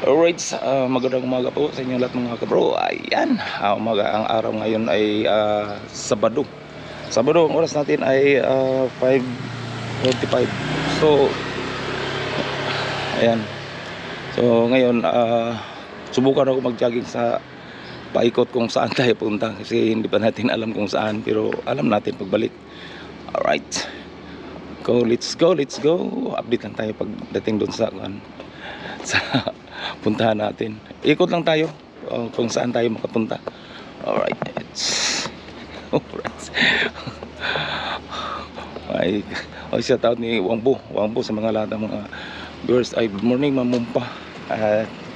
Alright, magandang umaga po sa inyo lahat mga kabro. Ayan, ang araw ngayon ay Sabado. Sabado, ang oras natin ay 5:45. So, ayan. So, ngayon, subukan ako mag-jogging sa paikot kung saan tayo punta. Kasi hindi pa natin alam kung saan, pero alam natin pagbalik. Alright, let's go. Update lang tayo pagdating doon sa puntahan natin. Ikot lang tayo kung saan tayo makapunta. Alright. Ay, shout out ni Wangbo sa mga lahat ng mga viewers. Ay, good morning Ma'am Mumpa.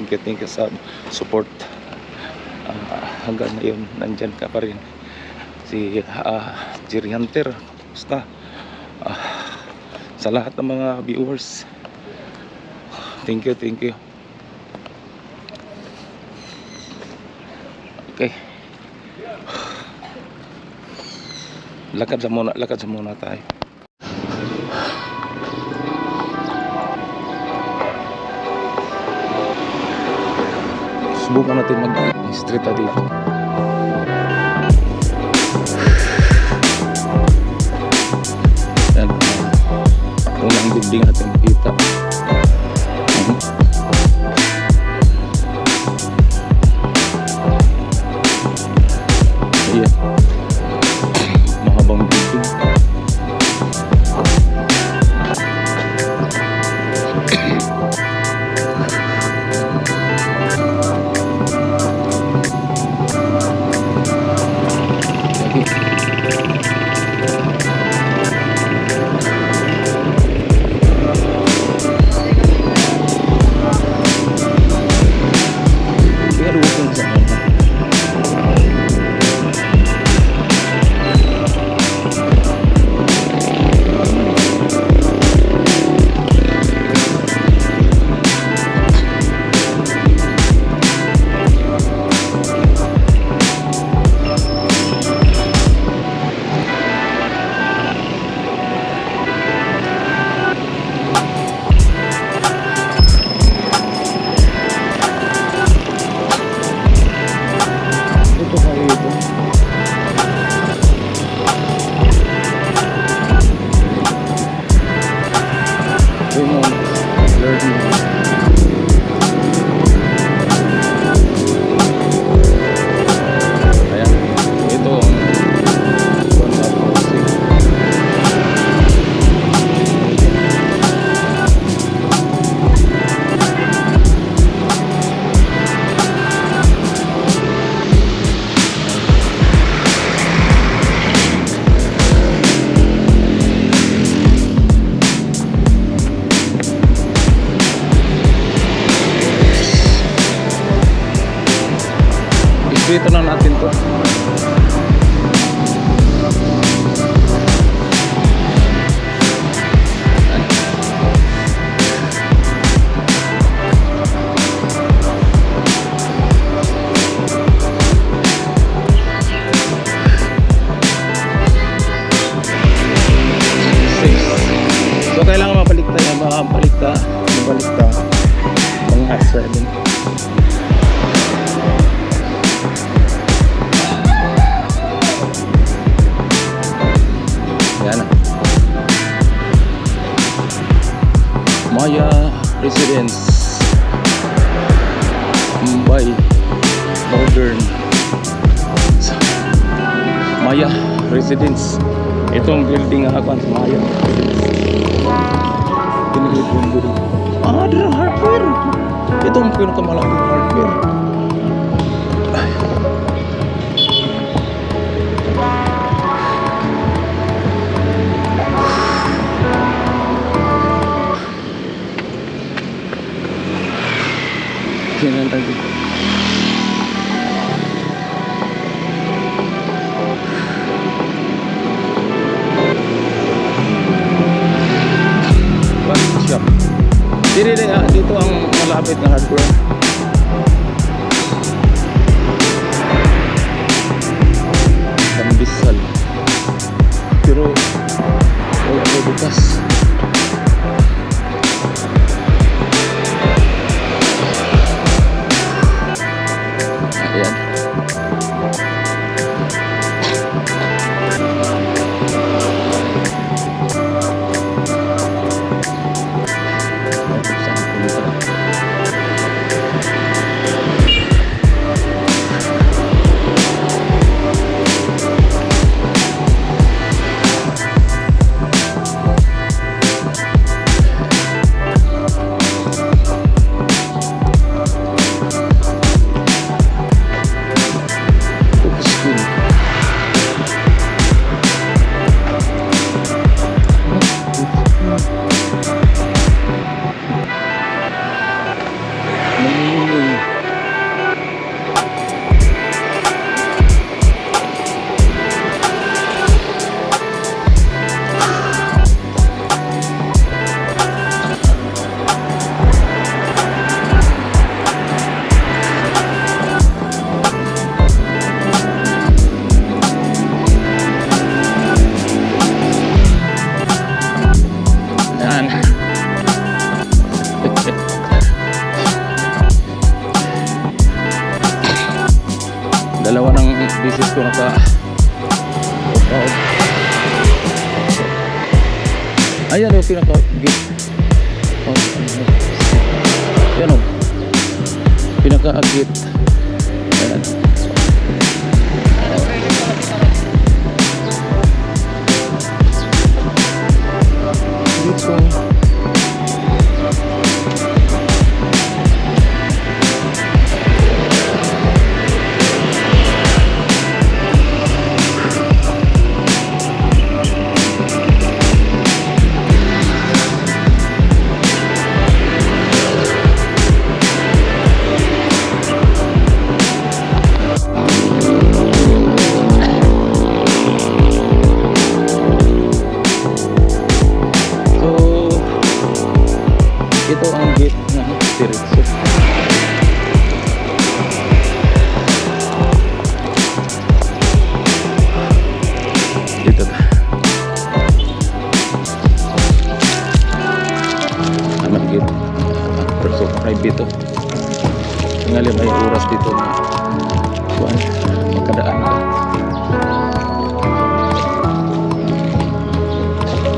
Thank you sa support. Hanggang ngayon nandyan ka pa rin. Si Jerry Hunter, basta sa lahat ng mga viewers, thank you. Okay. Lakad sa muna tayo. Subukan natin mag-street dito. Yan. Unang building natin kita. Ayan. Mahabang building. Dito na natin to. So kailangan mabalik mga 7. Maya Residence Mumbai Modern Maya Residence. Itong building nga sa Maya Residence. Dito hardware. Itong pinakamalaking hardware. Yan tadi. Siap. Dito ang malapit na hardware. Pambisal. Pero wala bukas. Dalawa ng business ko naka out. Ayan o, pinaka-gate. Ayan o, pinaka-gate. Ayan. Dito. Ito ang gate ng diretso. Dito ba? Ang gate. Perso private ito. Tingali may oras dito na kuwan, magkadaan ka.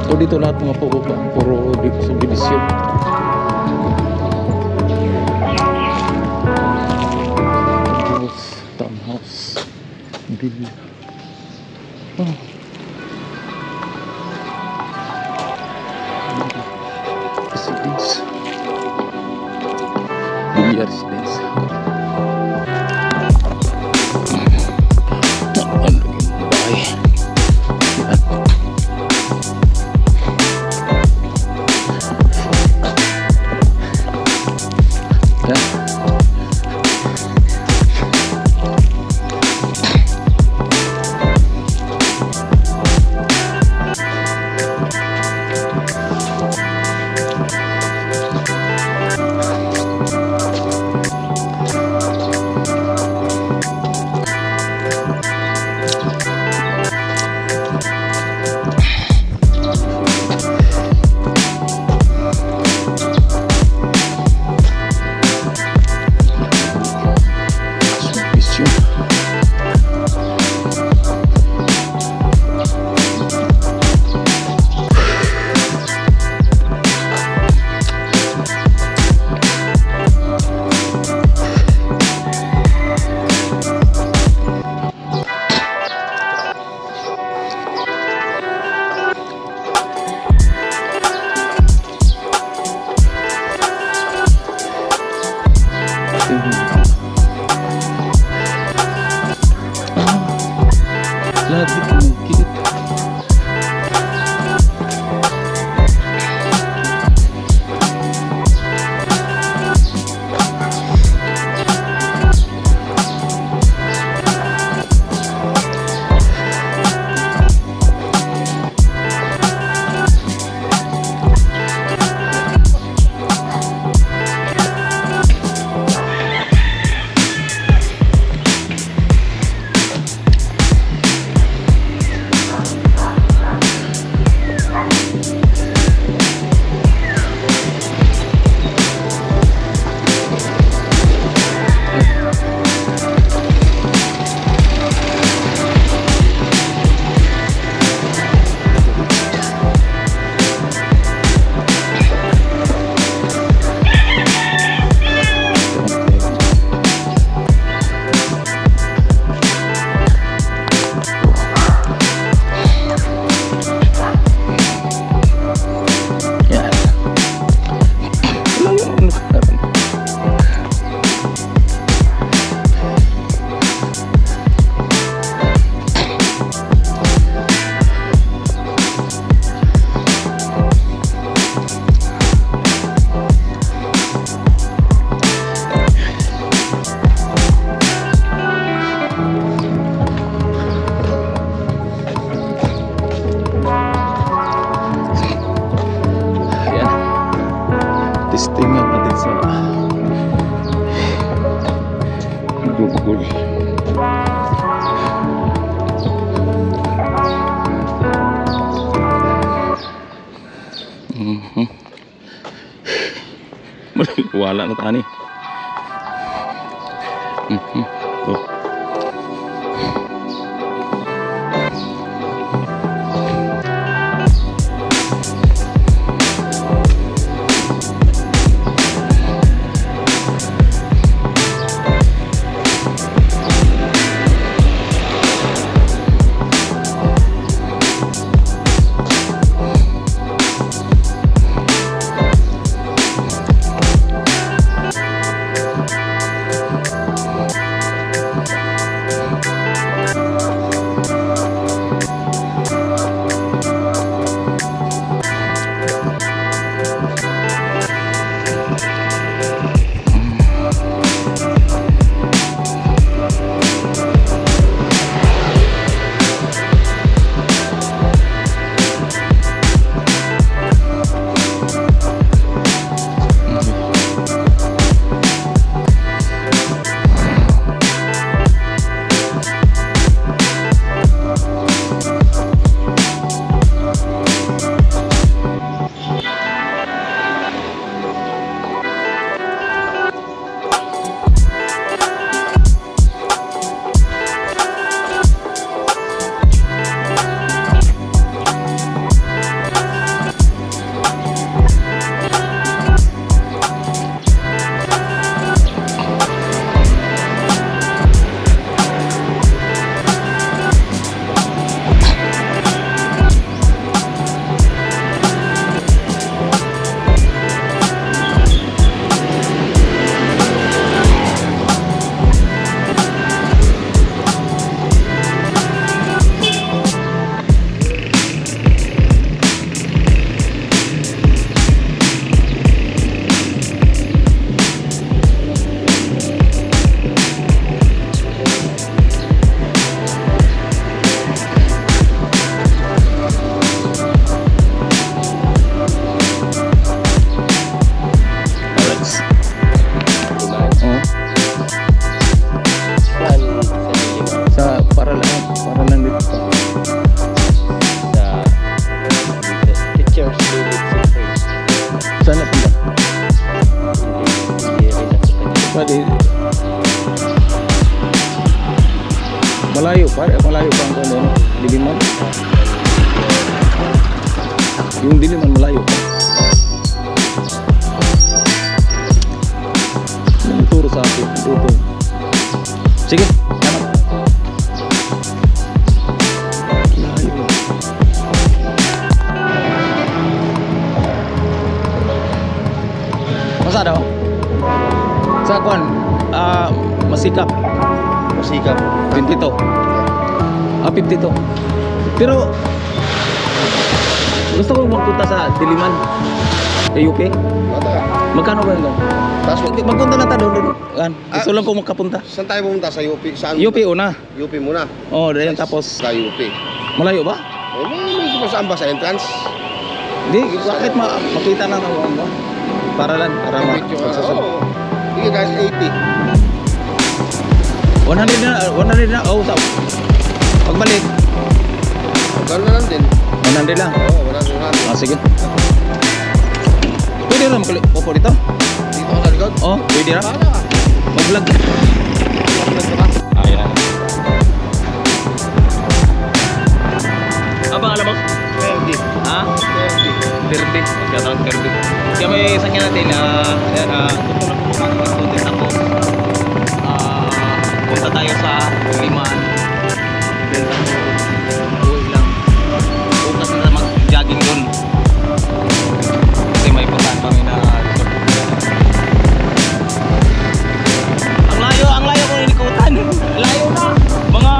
So dito lahat mga puro subdivision. Townhouse, villa. Oh. Residence. Villa residence. Ang bahay. Lahat dito mungkit. Tingnan natin sa Google. Wala na tani. Oh. Pwede. Malayo pa ang ano, Diliman. Yung Diliman malayo pa. Turo sa akin, turo. Sige, ano? Layo. Masa daw? Sa kuan, masikap. Masikap. 22. 52. Pero gusto ko magpunta sa Diliman. Sa UP. Bata ka. Magkano ba yun? Tapos, Magpunta na tayo doon. Gusto lang ko magkapunta. saan tayo pumunta? Sa UP? Saan? UP una. UP muna. Oh, dahil tapos Sa UP. malayo ba? Eh, may pa saan ba sa entrance? Hindi, bakit makita lang ako ba? Para lang, para Picture ka. Oo. Sige guys, 80. 100 na. Oh, so. Pagbalik, Gano'n na lang din. 100 lang. Oo, wala na lang. Sige. Pwede rin upo dito? Dito ka sa likod? Oh, pwede rin. Paano ka? Mag-vlog. Vlog ka? Ayan. Abang alam mo? 30. Ha? 30. 30. Shout out 30. Kaya may sakyan natin na gusto na po content ako. Punta tayo sa Liman. Uwi lang. Bukas na mag-jogging doon. Kasi may puntahan kami na ang layo ko inikutan. Layo na. Mga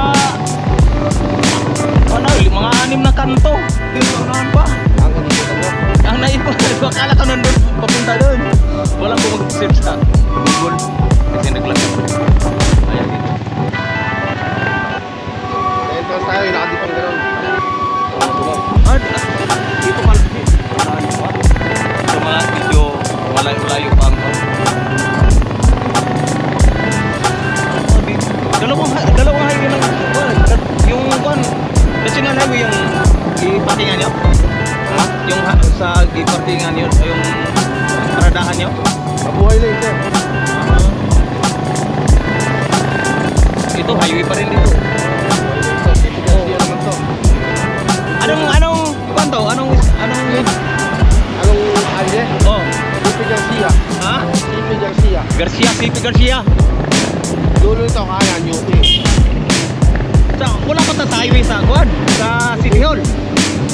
6 na kanto. Tingnan pa. Ang kanikutan mo? Ang naipon, akala ko nandun, papunta doon. Walang ko mag-save sa Google. Kasi naglagat. Ayan dito. Entrance tayo, nakadipang gano'n. Dito pala. So mga video, malayo-layo pa ang dalawang highway lang. Yung national highway yung ipatingan nyo. Yung sa gipartingan yun, yung paradahan nyo. Mabuhay lang ito. Ito, highway pa rin dito. Naman to. Anong kwanto? Anong Anong alye? oh, CP Garcia. ha? CP Garcia. Garcia, CP Garcia. Dulo nito kanan, UP. Wala pa sa highway sa Kwan, sa City Hall.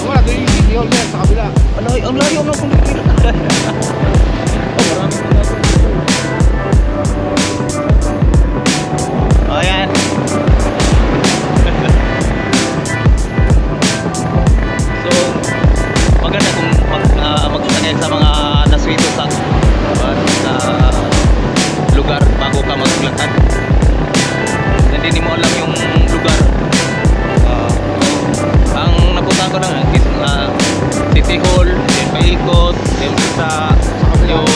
Wala, doon yung City Hall sa kabila. Ang layo na kung dito. Oh, marami pa na. Oh, yan. So, maganda kung magpunta kayo sa mga naswito sa lugar bago ka maglakad. Hindi mo alam yung lugar. Ang napunta ko lang is City Hall, then paikot, then sa yung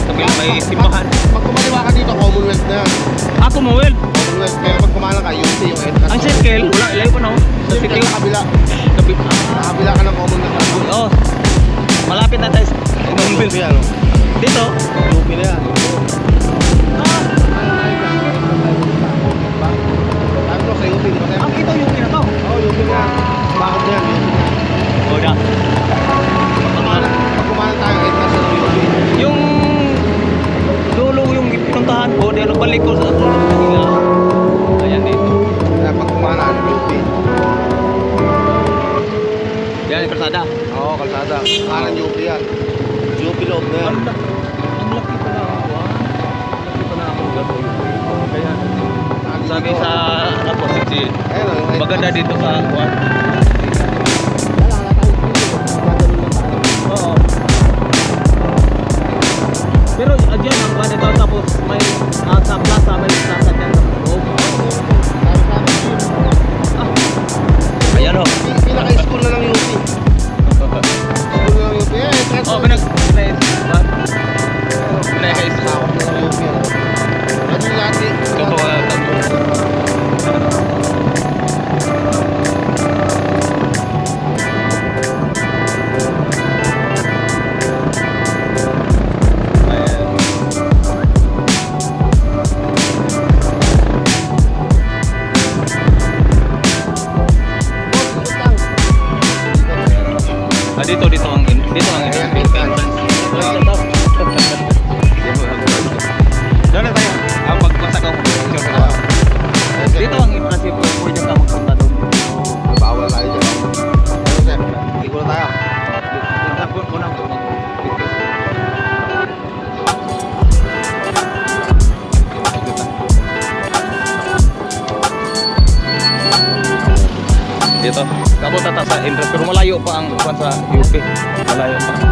kabila may simbahan. Pag kumaliwa ka dito, Commonwealth na yan. Commonwealth. Commonwealth, pero pag kumalang ka, UP yung entrance. Ang circle, wala, ilayo pa na oh. Sa Yung City sa kabila. Hall. Sa kabila ka ng Commonwealth. Oh, malapit na tayo sa UP Commonwealth. yan, oh. Dito? UP na yan. Ano sa UP, di ba tayo? Ito yung pinakaw. Oo, UP na yan. Bakit na yan, UP na yan. Oh, da. Pag kumalang tayo, entrance na ng UP. Yung dulo yung pinuntahan ko, dahil balik ko sa kanila. Ayan dito. Kaya pag kumalang, UP. Yan yung kalsada. Oo, kalsada. Kanan UP yan. UP loob na yan. Ang laki pala ako ah. Ang laki pala ako gano'n. Kaya sabi sa si Ayun, oh, maganda dito sa Kwan. Oo. Pero dyan ang Kwan ito tapos may sa plaza may plaza dyan sa loob. Ayan o. Pinaka-school na ng UP. School na ng UP. Eh, entrance. Oh, pinaka-school. Tawag na ng UP. Ano yung lati? Ito Dito. Kabot ata sa entrance pero malayo pa ang kuan sa UP. Malayo pa.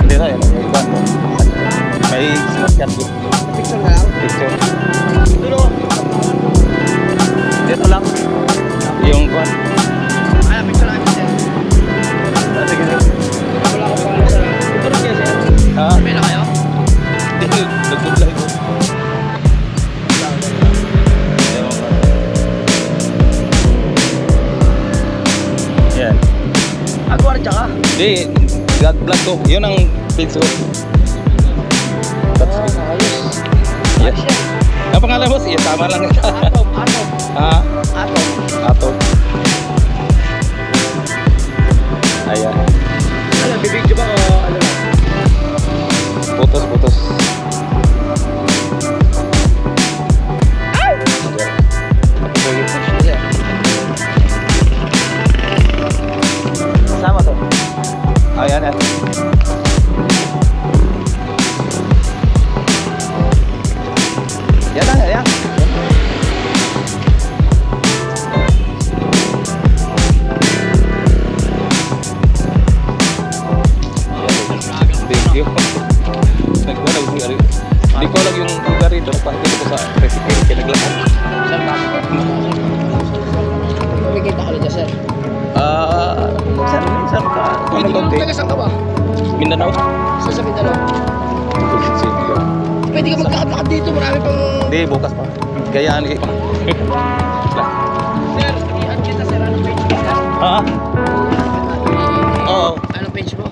Hindi na yun. May sinaskat ko. Picture na lang. Picture. Dulo. Dito lang. Yung kuan. Ay, picture lang siya. Sige. Wala ko pa sa. Ito rin siya. Ha? May na kayo? Dito. Nagbublay ko. Yan. Agwardya ka? Di, vlog ko. Yun ang page ko. That's it. Ayos. Yes. Ang pangalan mo? Sige, tama lang. Atom. Atom. Ha? Atom. Ato. Ayan. Ano, bibigyo ba o ano lang? Putos, putos. Ay! Ayan. Sama to. Ayan, ayan. Yan lang, ayan. Thank you. Nagkuha Hindi ko alam yung lugar ito. Nagpakita ko sa recipe. Kinaglakan. Sir, bakit? Kumikita ka rin sir. Saan ka? May konti. Taga saan ka ba? Mindanao. Sa Mindanao. Pwede ka magkakad dito, marami pang... Hindi, bukas pa. Gayaan eh. Sir, sabihan kita sir, anong page mo? Ha? Oo. Anong page mo?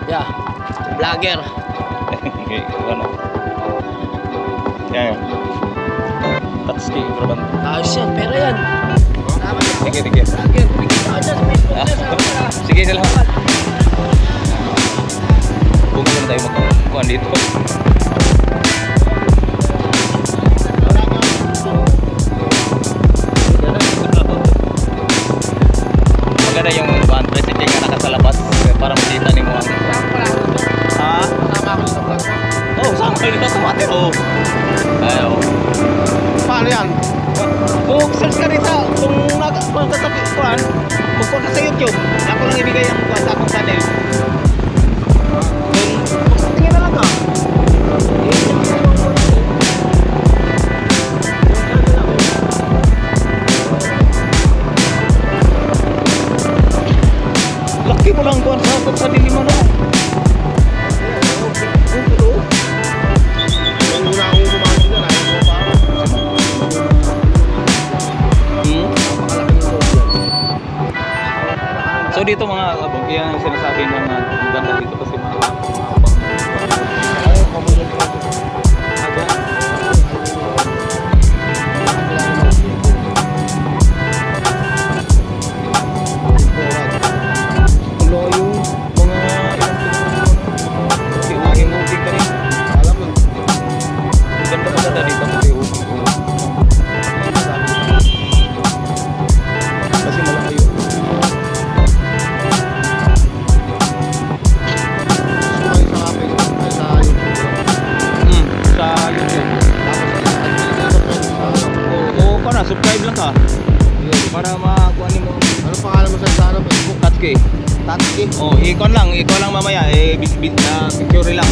Yeah, vlogger. Okay, ano? Yan. Touch key, Brabant. Ayos yan, pera yan. Sige, sige. Vlogger, kumikita ka dyan sa Facebook sir, sabi ka. Sige sila. Bukas na tayo magkuhan dito. Maganda yung van recipe nga nakasalabas para makita ni mo ang... Ha? Tama ako sa vlog mo. Oh, saan ka dito sa mati? Oh. Ayaw. Paano yan? Kung search ka rin sa kung nagsasabi kuhan, kung ka sa YouTube, ako lang ibigay ang kuhan sa akong channel. Tingin na lang ka. Laki mo lang kuhan sa dilima no. Una akong kumakas dyan, ayaw mo pa ako. So dito mga kabog, yan ang sinasabi ng mga ganda dito kasi mga Ayaw, pamulong ko. aga. Ulo yung mga kasi uging-uging ka rin. Alam mo. Ganda maganda dito kasi uging. Kasi malayo. Sa YouTube. Oo ka na, subscribe lang ka. Para makuha mo Ano pangalan mo sa ano? Facebook? Tatsuki. Tatsuki? Oh, ikon lang mamaya. Picture lang.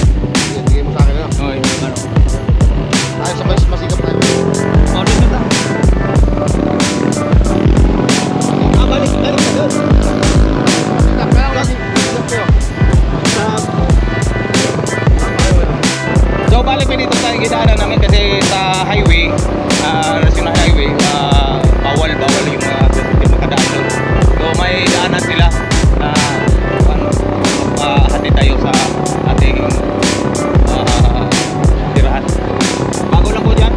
Sige mo sa akin na. Oh, ano. Tayo sa masikap tayo. Oh, dito ta. Balik ka doon. Kaya kasi, masikap kayo. So, balik pa dito sa gidaanan namin kasi sa highway, national highway, bawal yung mga makadaan doon. So, may daanan sila na hati tayo sa ating tirahan. Bago lang po dyan.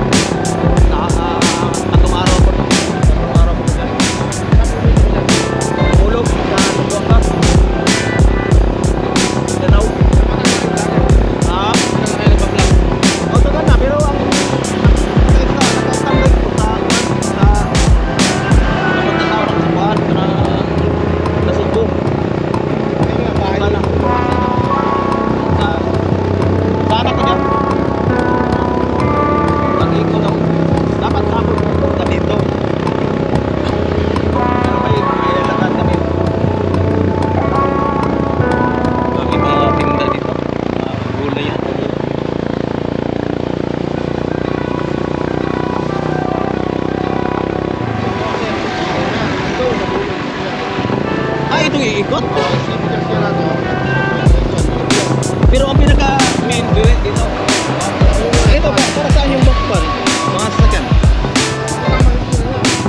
itong iikot. Sinikas niya na to. Pero ang pinaka main direct dito. Ito ba? Para saan yung bakpan? Mga sasakyan.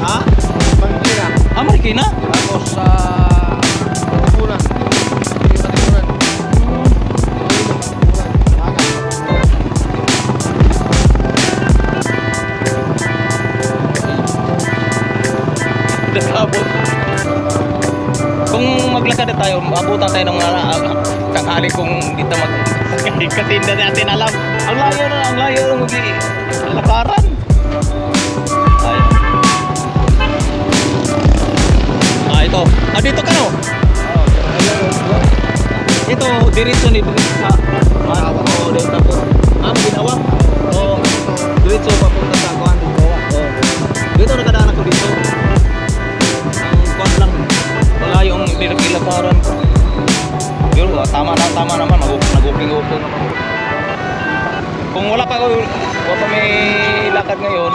Ha? Pangkira. Ah, Marikina? Tapos sa Katipunan. Katipunan. Dasabot. Kung maglakad na tayo, abutan tayo ng tanghali kung dito katinda natin alam. Ang layo ng lakaran. Ay. Ito. Dito ka no? Ito, diretso ni sa dito po. Ginawa? Oo. Diretso papunta sa kuan dito. Oo. Dito nakadaan ako dito. Ang kuan lang. Wala yung nilakaran ko. Yun, tama naman. Nag-uping-uping naman. Kung wala pa may lakad ngayon,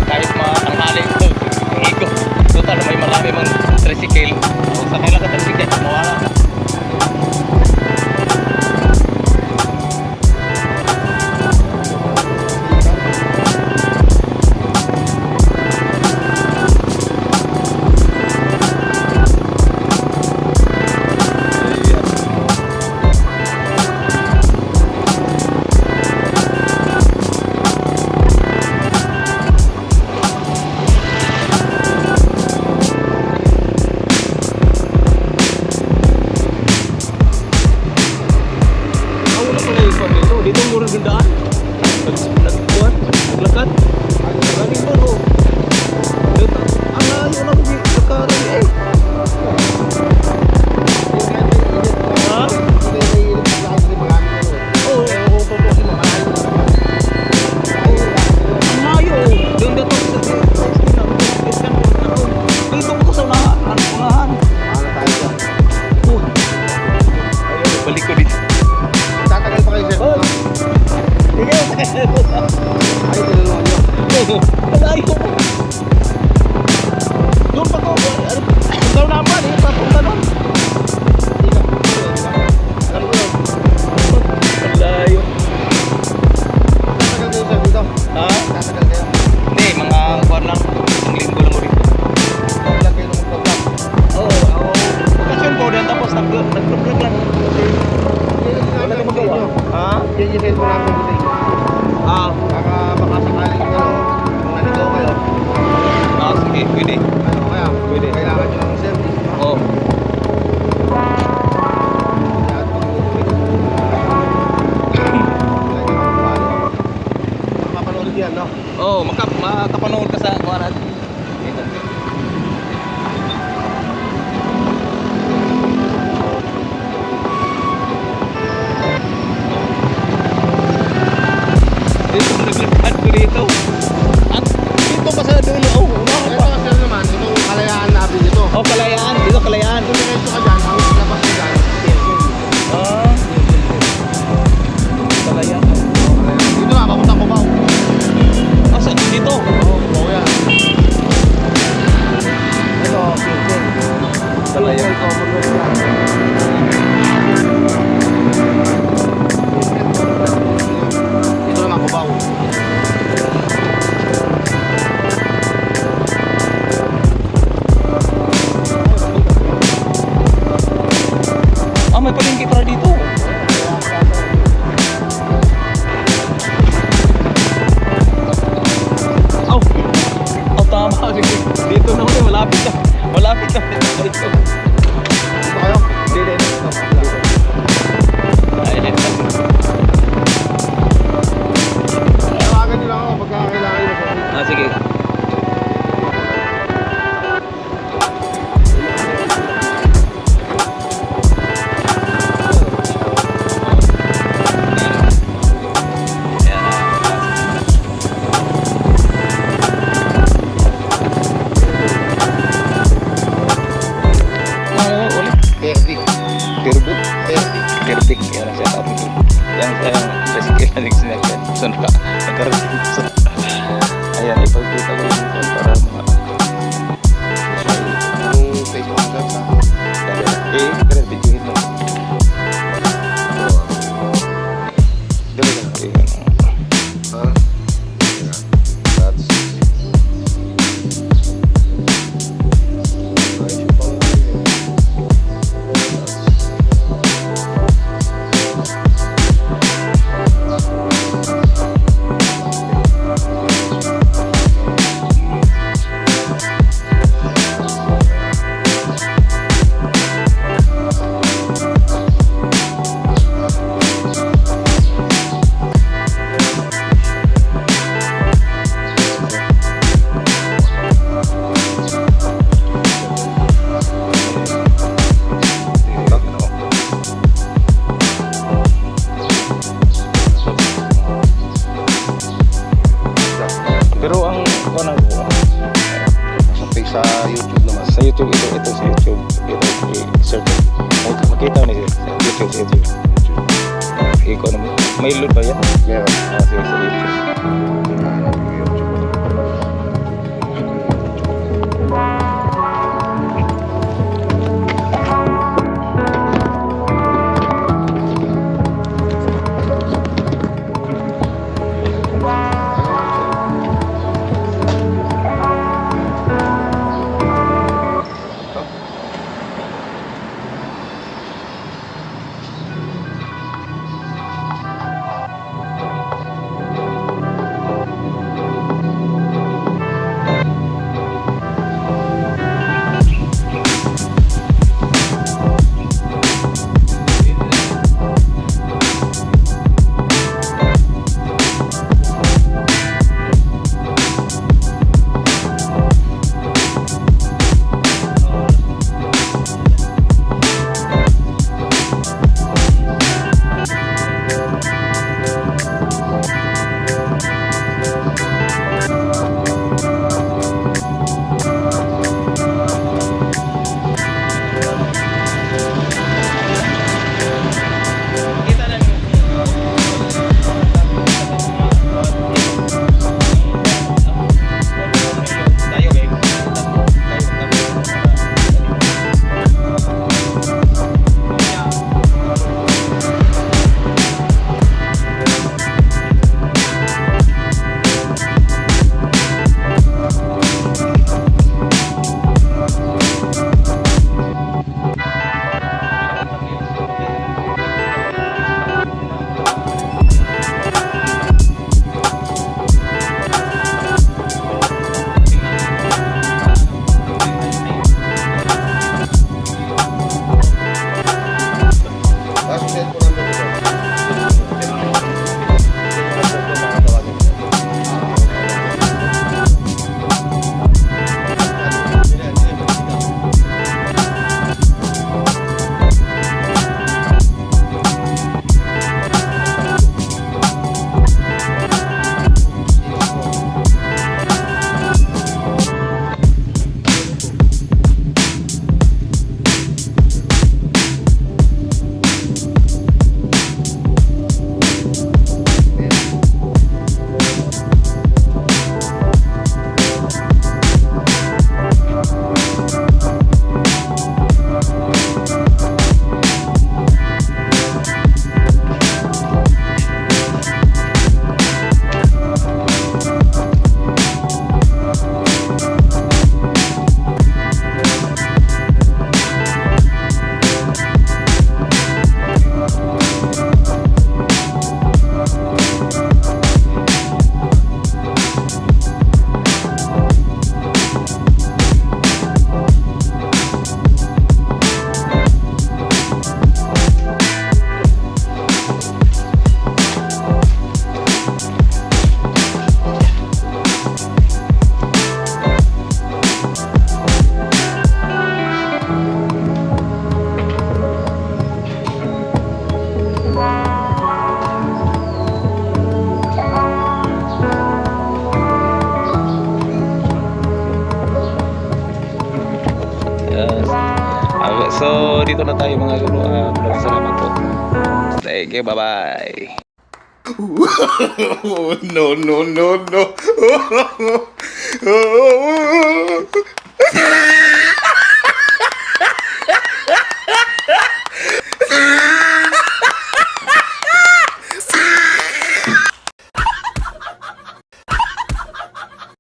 kahit matanghali ito, ikot. Total, may marami mang tricycle. Sa kailan ka tricycle, mawala ka. Dito ang murang gandaan. Nagkuhan, naglakad. Maraming mo. Ang layo na mga lakaran eh. Ha? Oo. Ang layo. Doon dito sa dito ko sa unahan. Ayaw, balik ko dito. Tatagal pa kayo sir. Ay, dalawa nyo. Malayo. Doon pa ko. Punta naman eh. Papunta nun. Alam ko yun. Malayo. Tatagal kayo sir dito. Ha? Tatagal kayo. Hindi, mga kuwan lang. Isang linggo lang ulit. Tatagal kayo ng program. Oo. Bakasyon ko din tapos nag-vlog lang. Wala na magawa. Ha? Yan yung cellphone namin dito. Baka sakali nyo kung naligaw kayo. Sige, pwede. Ano kaya? Pwede. Kailangan nyo ng service. Oo. Lahat mag-uuwi. Mapapanood yan, no? Oo, makapanood ka sa kuwan natin. Dito naglakad ko dito. Dito pa sa dulo. Unahan Ito pa. kasi naman, itong kalayaan natin dito. Kalayaan. Dito Kalayaan. Kung diretso ka dyan, ang labas ka dyan. Kalayaan. Dito na, papunta ko ba? Saan? Dito? Oo, yan. Ito, Kalayaan. Dito naman, Cubao. Sa page sa YouTube naman. Sa YouTube, ito sa YouTube. Ito, i-search. Makita mo na sa YouTube, sa YouTube. Ikaw naman. May load ba yan? Meron. Sige, sa YouTube. Tapos send ko lang dito. So, dito na tayo mga guru. Maraming salamat po. Thank you. Bye-bye. No, no, no, no.